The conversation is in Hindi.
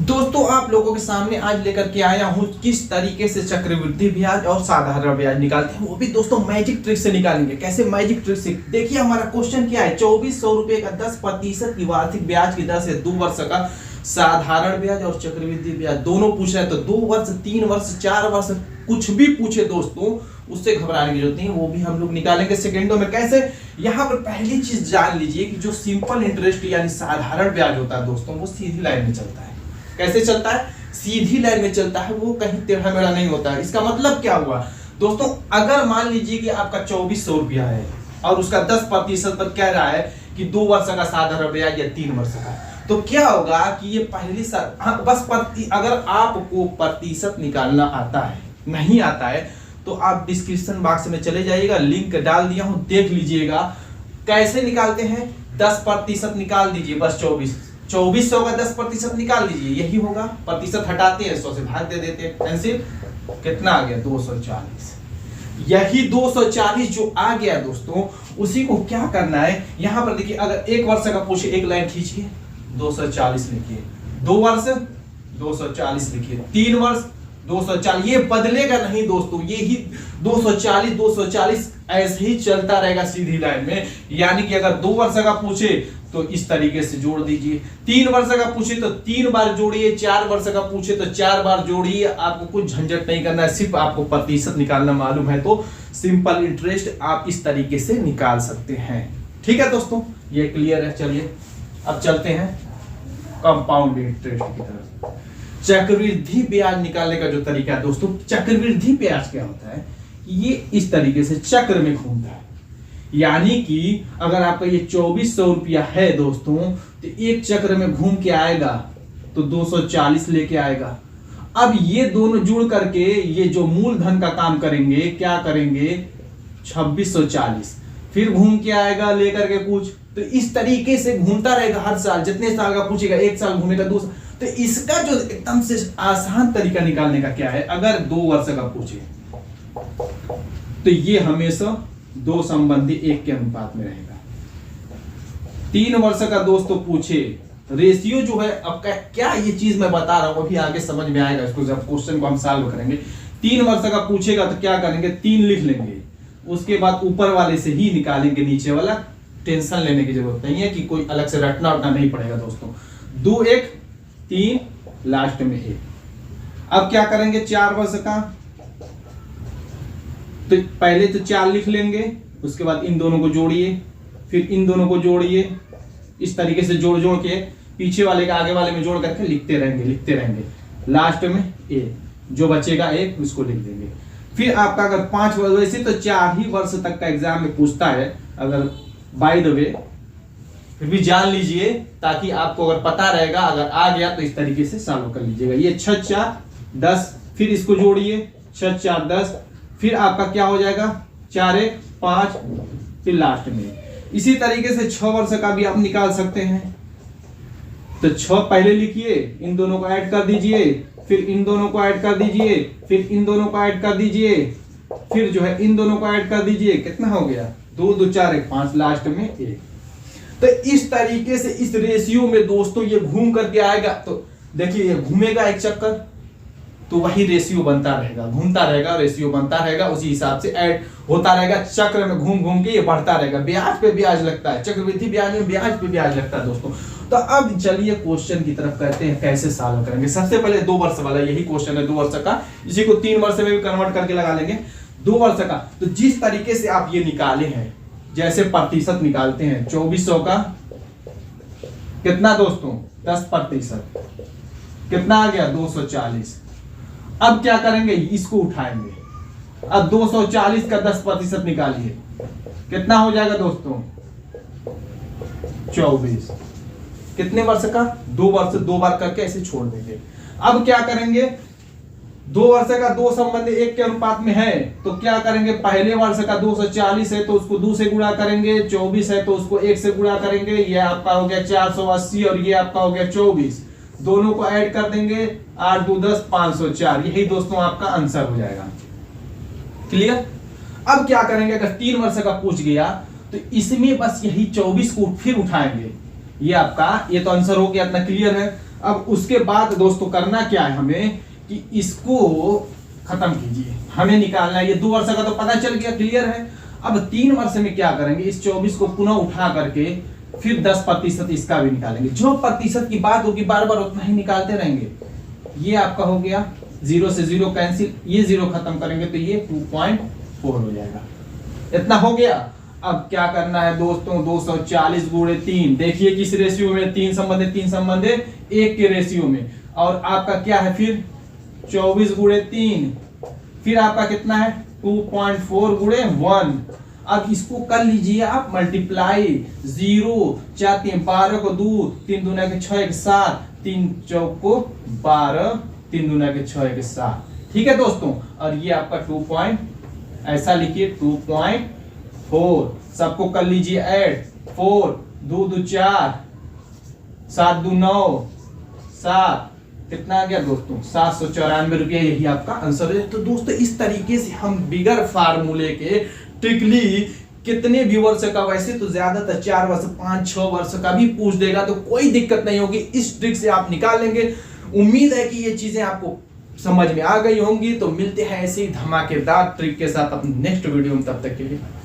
दोस्तों आप लोगों के सामने आज लेकर के आया हूँ किस तरीके से चक्रवृद्धि ब्याज और साधारण ब्याज निकालते हैं, वो भी दोस्तों मैजिक ट्रिक से निकालेंगे। कैसे मैजिक ट्रिक से? देखिए हमारा क्वेश्चन क्या है, 2400 रुपए का 10% की वार्षिक ब्याज की दर से 2 वर्ष का साधारण ब्याज और चक्रवृद्धि ब्याज दोनों पूछ रहे हैं। तो 2 वर्ष, 3 वर्ष, 4 वर्ष कुछ भी पूछे दोस्तों, उससे घबराने की जरूरत नहीं है, वो भी हम लोग निकालेंगे सेकेंडों में। कैसे? यहाँ पर पहली चीज जान लीजिए कि जो सिंपल इंटरेस्ट यानी साधारण ब्याज होता है दोस्तों, वो सीधी लाइन में चलता है। कैसे चलता है? सीधी लाइन में चलता है, वो कहीं टेढ़ा मेढ़ा नहीं होता है। इसका मतलब क्या हुआ दोस्तों, अगर मान लीजिए कि आपका 2400 रुपया है और उसका 10% पर कह रहा है कि 2 वर्ष का साधारण ब्याज या 3 वर्ष का, तो क्या होगा कि ये पहली बस अगर आपको प्रतिशत निकालना आता है, नहीं आता है तो आप डिस्क्रिप्शन बॉक्स में चले जाइएगा, लिंक डाल दिया हूं, देख लीजिएगा कैसे निकालते हैं। 10% निकाल दीजिए, बस 2400 का 10% निकाल लीजिए, यही होगा। प्रतिशत हटाते हैं, 100 से भाग दे देते हैं, आंसर कितना आ गया? 240। यही 240 जो आ गया दोस्तों, उसी को क्या करना है, यहां पर देखिए, अगर 1 वर्ष का पूछे, एक लाइन खींचिए, 240 लिखिए। 2 वर्ष 240 लिखिए। 3 वर्ष 240, ये बदलेगा नहीं दोस्तों, ये ही 240 ऐसे ही चलता रहेगा सीधी लाइन में। यानी कि अगर 2 वर्ष का पूछे तो इस तरीके से जोड़ दीजिए, 3 वर्ष का पूछे तो 3 बार जोड़िए, 4 वर्ष का पूछे तो 4 बार जोड़िए। आपको कुछ झंझट नहीं करना है, सिर्फ आपको प्रतिशत निकालना मालूम है तो सिंपल इंटरेस्ट आप इस तरीके से निकाल सकते हैं। ठीक है दोस्तों, ये क्लियर है। चलिए अब चलते हैं कंपाउंड इंटरेस्ट की तरफ। चक्रवृद्धि ब्याज निकालने का जो तरीका है दोस्तों, चक्रवृद्धि ब्याज क्या होता है, ये इस तरीके से चक्र में घूमता है। यानी कि अगर आपका ये 2400 रुपया है दोस्तों, तो एक चक्र में घूम के आएगा तो 240 लेके आएगा। अब ये दोनों जुड़ करके ये जो मूलधन का काम करेंगे, क्या करेंगे? 2640। फिर घूम के आएगा लेकर के कुछ, तो इस तरीके से घूमता रहेगा हर साल। जितने साल का पूछेगा, एक साल घूमेगा, 2 साल। तो इसका जो एकदम से आसान तरीका निकालने का क्या है, अगर 2 वर्ष का पूछे तो ये हमेशा 2 संबंधी 1 के अनुपात में रहेगा। 3 वर्ष का दोस्तों पूछे, रेशियो जो है आपका, क्या ये चीज मैं बता रहा हूं, अभी आगे समझ में आएगा इसको जब क्वेश्चन को हम सॉल्व करेंगे। 3 वर्ष का पूछेगा तो क्या करेंगे, 3 लिख लेंगे, उसके बाद ऊपर वाले से ही निकालेंगे, नीचे वाला टेंशन लेने की जरूरत नहीं है कि कोई अलग से रटना उठना नहीं पड़ेगा दोस्तों। 2 1 3 लास्ट में 1। अब क्या करेंगे, 4 वर्ष का, तो पहले तो 4 लिख लेंगे, उसके बाद इन दोनों को जोड़िए, फिर इन दोनों को जोड़िए, इस तरीके से जोड़ जोड़ के पीछे वाले का आगे वाले में जोड़ करके लिखते रहेंगे। लास्ट में 1 जो बचेगा 1 उसको लिख देंगे। फिर आपका अगर 5 वर्ष, वैसे तो 4 ही वर्ष तक का एग्जाम में पूछता है, अगर बाय द वे फिर भी जान लीजिए ताकि आपको अगर पता रहेगा, अगर आ गया तो इस तरीके से सॉल्व कर लीजिएगा। ये 6 4 10, फिर इसको जोड़िए, 6 4 10, फिर आपका क्या हो जाएगा, 4 1 5, फिर लास्ट में। इसी तरीके से 6 वर्ष का भी आप निकाल सकते हैं। तो 6 पहले लिखिए, इन दोनों को ऐड कर दीजिए, फिर इन दोनों को ऐड कर दीजिए, फिर इन दोनों को ऐड कर दीजिए, फिर जो है इन दोनों को ऐड कर दीजिए। कितना हो गया? 2 2 4 1 5, लास्ट में 1। तो इस तरीके से इस रेशियो में दोस्तों ये घूम करके आएगा। तो देखिए ये घूमेगा एक चक्कर, तो वही रेशियो बनता रहेगा, घूमता रहेगा, रेशियो बनता रहेगा, उसी हिसाब से ऐड होता रहेगा। चक्र में घूम घूम के ये बढ़ता रहेगा, ब्याज पे ब्याज लगता है, चक्रवृद्धि ब्याज में ब्याज पे ब्याज लगता है दोस्तों। तो अब चलिए क्वेश्चन की तरफ करते हैं, कैसे सॉल्व करेंगे। सबसे पहले 2 वर्ष वाला, यही क्वेश्चन है 2 वर्ष का, इसी को 3 वर्ष में भी कन्वर्ट करके लगा लेंगे। 2 वर्ष का, तो जिस तरीके से आप ये निकाले हैं, जैसे प्रतिशत निकालते हैं, 2400 का कितना दोस्तों, 10%, कितना आ गया? 240। अब क्या करेंगे, इसको उठाएंगे। अब 240 का 10% निकालिए, कितना हो जाएगा दोस्तों? 24। कितने वर्ष का? 2 वर्ष, 2 बार करके ऐसे छोड़ देंगे। अब क्या करेंगे, 2 वर्ष का 2 संबंधी 1 के अनुपात में है, तो क्या करेंगे, पहले वर्ष का 240 है तो उसको 2 से गुणा करेंगे, 24 है तो उसको 1 से गुणा करेंगे। ये आपका हो गया 480 और ये आपका हो गया 24। दोनों को ऐड कर देंगे, 8 2 10 504। यही दोस्तों आपका आंसर हो जाएगा। क्लियर? अब क्या करेंगे, अगर 3 वर्ष का पूछ गया तो इसमें बस यही 24 को फिर उठाएंगे। ये आपका, ये तो आंसर हो गया, इतना क्लियर है। अब उसके बाद दोस्तों करना क्या है हमें कि इसको खत्म कीजिए, हमें निकालना है। ये 2 वर्ष का तो पता चल गया, क्लियर है। अब 3 वर्ष में क्या करेंगे, इस 24 को पुनः उठा करके फिर 10% इसका भी निकालेंगे। जो प्रतिशत की बात होगी बार बार उतना ही निकालते रहेंगे। ये आपका हो गया, 0 से 0 कैंसिल, ये 0 खत्म करेंगे तो ये 2.4 हो जाएगा। इतना हो गया। अब क्या करना है दोस्तों, 240 गुणे 3, देखिए किस रेशियो में, 3 संबंध है, 3 संबंध है 1 के रेशियो में। और आपका क्या है फिर 24 गुणे 3, फिर आपका कितना है 2.4 गुणे 1। अब इसको कर लीजिए आप मल्टीप्लाई, 0 4 3 12 को 2, 3 दूना के 6 1 7, 3 चौक को 12, 3 दूना के 6 1 7। ठीक है दोस्तों, और ये आपका 2 ऐसा लिखिए 2.4। सबको कर लीजिए ऐड, 4 2 2 4, 7 2 9, 7, कितना आ गया दोस्तों 794 रुपया। यही आपका आंसर है। तो दोस्तों इस तरीके से हम बिगर फार्मूले के ट्रिकली कितने व्यूअर्स का, वैसे तो ज्यादातर 4 वर्ष 5-6 वर्ष का भी पूछ देगा तो कोई दिक्कत नहीं होगी, इस ट्रिक से आप निकाल लेंगे। उम्मीद है कि ये चीजें आपको समझ में आ गई होंगी। तो मिलते हैं ऐसे ही धमाकेदार ट्रिक के साथ अपने नेक्स्ट वीडियो में, तब तक के लिए।